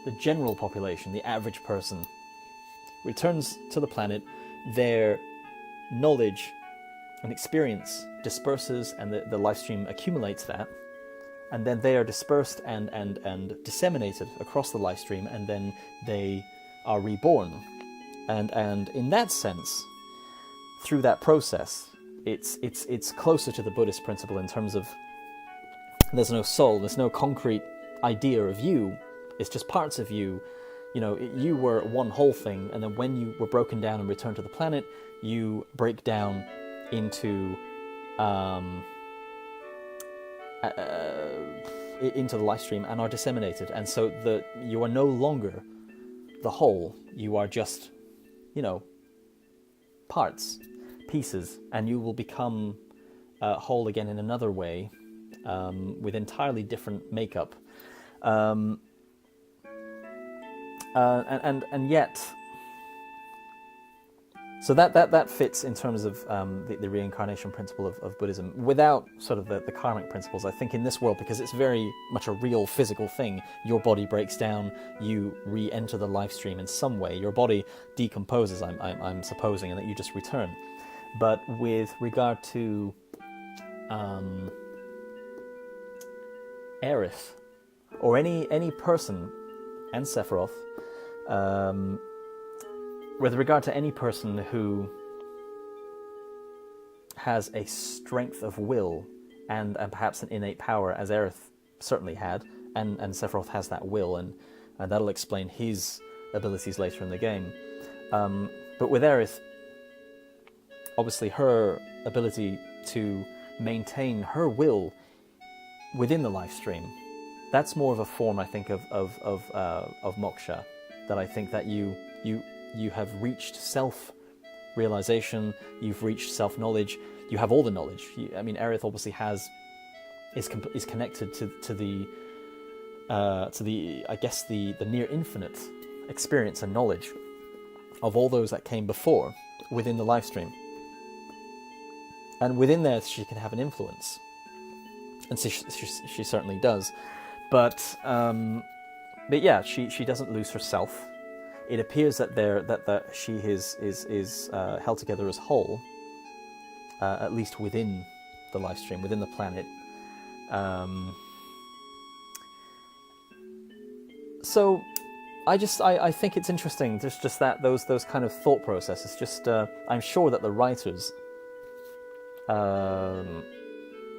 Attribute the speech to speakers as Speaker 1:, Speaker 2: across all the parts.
Speaker 1: the general population, the average person, returns to the planet, their knowledge and experience disperses, and the life stream accumulates that, and then they are dispersed and disseminated across the life stream, and then they are reborn. And in that sense, through that process, it's closer to the Buddhist principle in terms of there's no soul, there's no concrete idea of you, it's just parts of you. You know, you were one whole thing, and then when you were broken down and returned to the planet, you break down into the life stream and are disseminated. And so you are no longer the whole, you are just, you know, parts, pieces, and you will become whole again in another way, with entirely different makeup. And yet, so that fits in terms of the reincarnation principle of Buddhism, without sort of the karmic principles. I think in this world, because it's very much a real physical thing, your body breaks down, you re-enter the life stream in some way, your body decomposes, I'm supposing, and that you just return. But with regard to Aerith, or any person, and Sephiroth, with regard to any person who has a strength of will and perhaps an innate power, as Aerith certainly had, and Sephiroth has that will, and that'll explain his abilities later in the game. But with Aerith, obviously her ability to maintain her will within the life stream, that's more of a form, I think, of moksha, that I think that you have reached self-realization, you've reached self-knowledge, you have all the knowledge. I mean, Aerith obviously is connected to the I guess the near infinite experience and knowledge of all those that came before within the life stream. And within there, she can have an influence, and so she certainly does. But yeah, she doesn't lose herself. It appears that she is held together as whole, at least within the life stream, within the planet. So I think it's interesting, just that those kind of thought processes. Just I'm sure that the writers,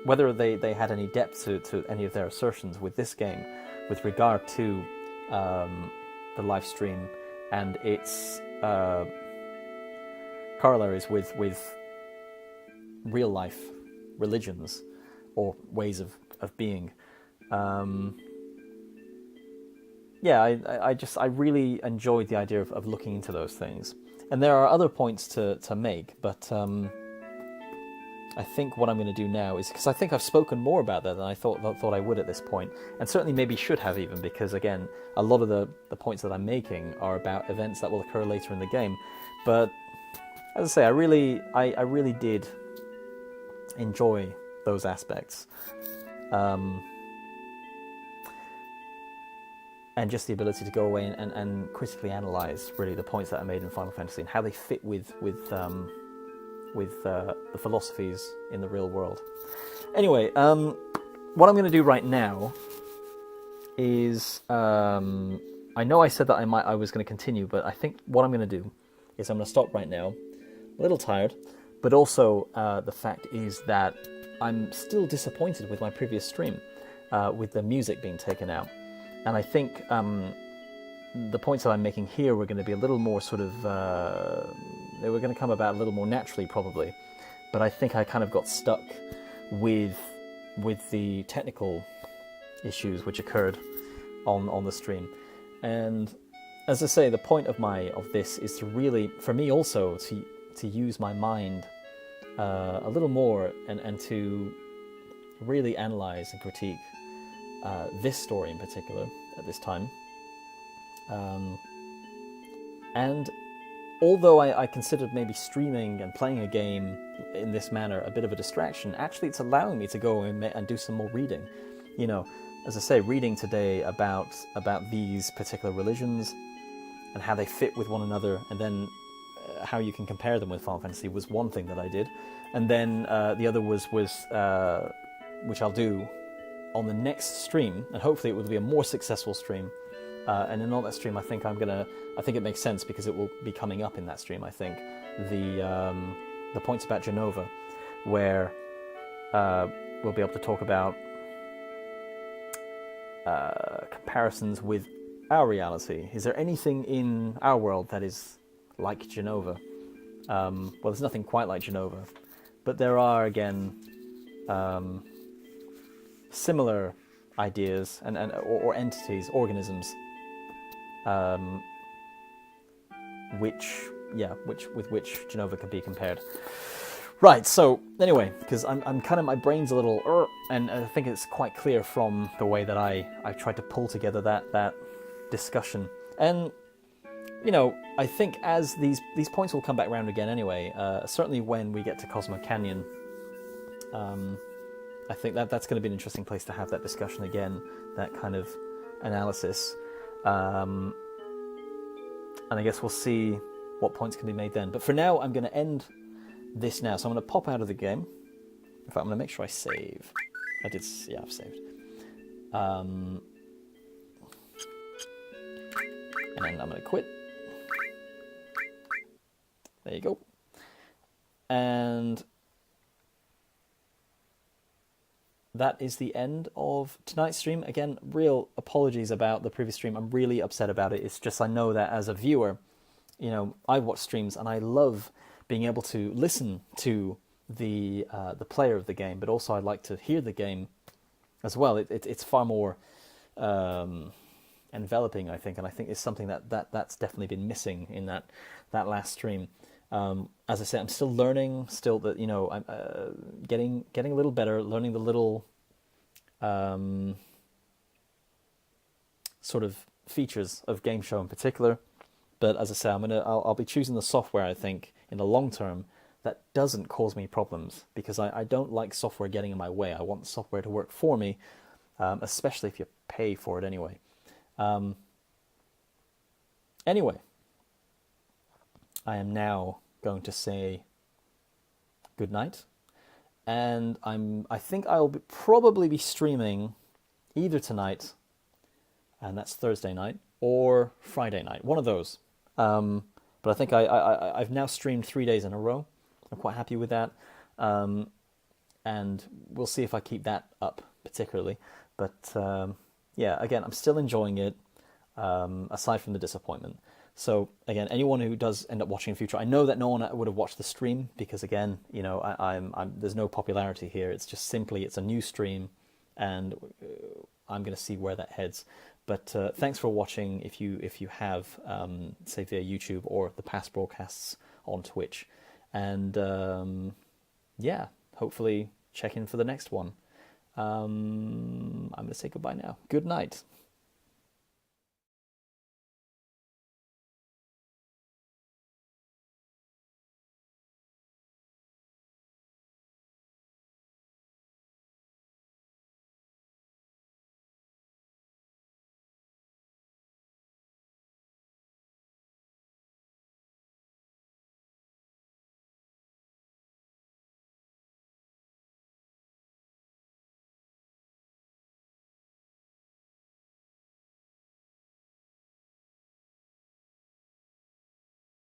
Speaker 1: whether they had any depth to any of their assertions with this game, with regard to the live stream and its corollaries with real life religions or ways of being. Yeah, I really enjoyed the idea of looking into those things. And there are other points to make, but I think what I'm going to do now is, because I think I've spoken more about that than I thought I would at this point, and certainly maybe should have even, because again, a lot of the points that I'm making are about events that will occur later in the game. But as I say, I really did enjoy those aspects, and just the ability to go away and critically analyze really the points that I made in Final Fantasy and how they fit with the philosophies in the real world. Anyway, what I'm going to do right now is, I know I said that I was going to continue, but I think what I'm going to do is I'm going to stop right now. A little tired, but also the fact is that I'm still disappointed with my previous stream, with the music being taken out. And I think the points that I'm making here were going to be a little more sort of, they were going to come about a little more naturally probably, but I think I kind of got stuck with the technical issues which occurred on the stream. And as I say, the point of this is to really, for me also, to use my mind a little more and to really analyze and critique this story in particular at this time. And although I considered maybe streaming and playing a game in this manner a bit of a distraction, actually it's allowing me to go and do some more reading. You know, as I say, reading today about these particular religions and how they fit with one another, and then how you can compare them with Final Fantasy was one thing that I did, and then the other was which I'll do on the next stream, and hopefully it will be a more successful stream. And in all that stream, I think it makes sense because it will be coming up in that stream. I think the points about Genova, where we'll be able to talk about comparisons with our reality. Is there anything in our world that is like Genova? Well, there's nothing quite like Genova, but there are, again, similar ideas or entities, organisms, with which Genova can be compared. Right, so anyway, because I'm kind of, my brain's a little, and I think it's quite clear from the way that I tried to pull together that discussion. And, you know, I think as these points will come back around again anyway, certainly when we get to Cosmo Canyon, I think that's going to be an interesting place to have that discussion again, that kind of analysis. And I guess we'll see what points can be made then. But for now, I'm going to end this now. So I'm going to pop out of the game. In fact, I'm going to make sure I save. I've saved. And then I'm going to quit. There you go. And that is the end of tonight's stream. Again, real apologies about the previous stream. I'm really upset about it. It's just I know that as a viewer, you know, I watch streams and I love being able to listen to the player of the game, but also I like to hear the game as well. It's far more enveloping, I think, and I think it's something that's definitely been missing in that last stream. As I said, I'm still learning. Still, that, you know, I'm getting a little better, learning the little sort of features of Game Show in particular. But as I say, I'll be choosing the software, I think, in the long term that doesn't cause me problems, because I don't like software getting in my way. I want software to work for me, especially if you pay for it anyway. Anyway, I am now going to say good night, and I think I'll probably be streaming either tonight, and that's Thursday night, or Friday night, one of those. But I think I've now streamed 3 days in a row. I'm quite happy with that, and we'll see if I keep that up particularly. But yeah, again, I'm still enjoying it, aside from the disappointment. So again, anyone who does end up watching in future, I know that no one would have watched the stream because, again, you know, I'm there's no popularity here. It's just simply it's a new stream, and I'm going to see where that heads. But thanks for watching. If you have, say, via YouTube or the past broadcasts on Twitch, and yeah, hopefully check in for the next one. I'm going to say goodbye now. Good night.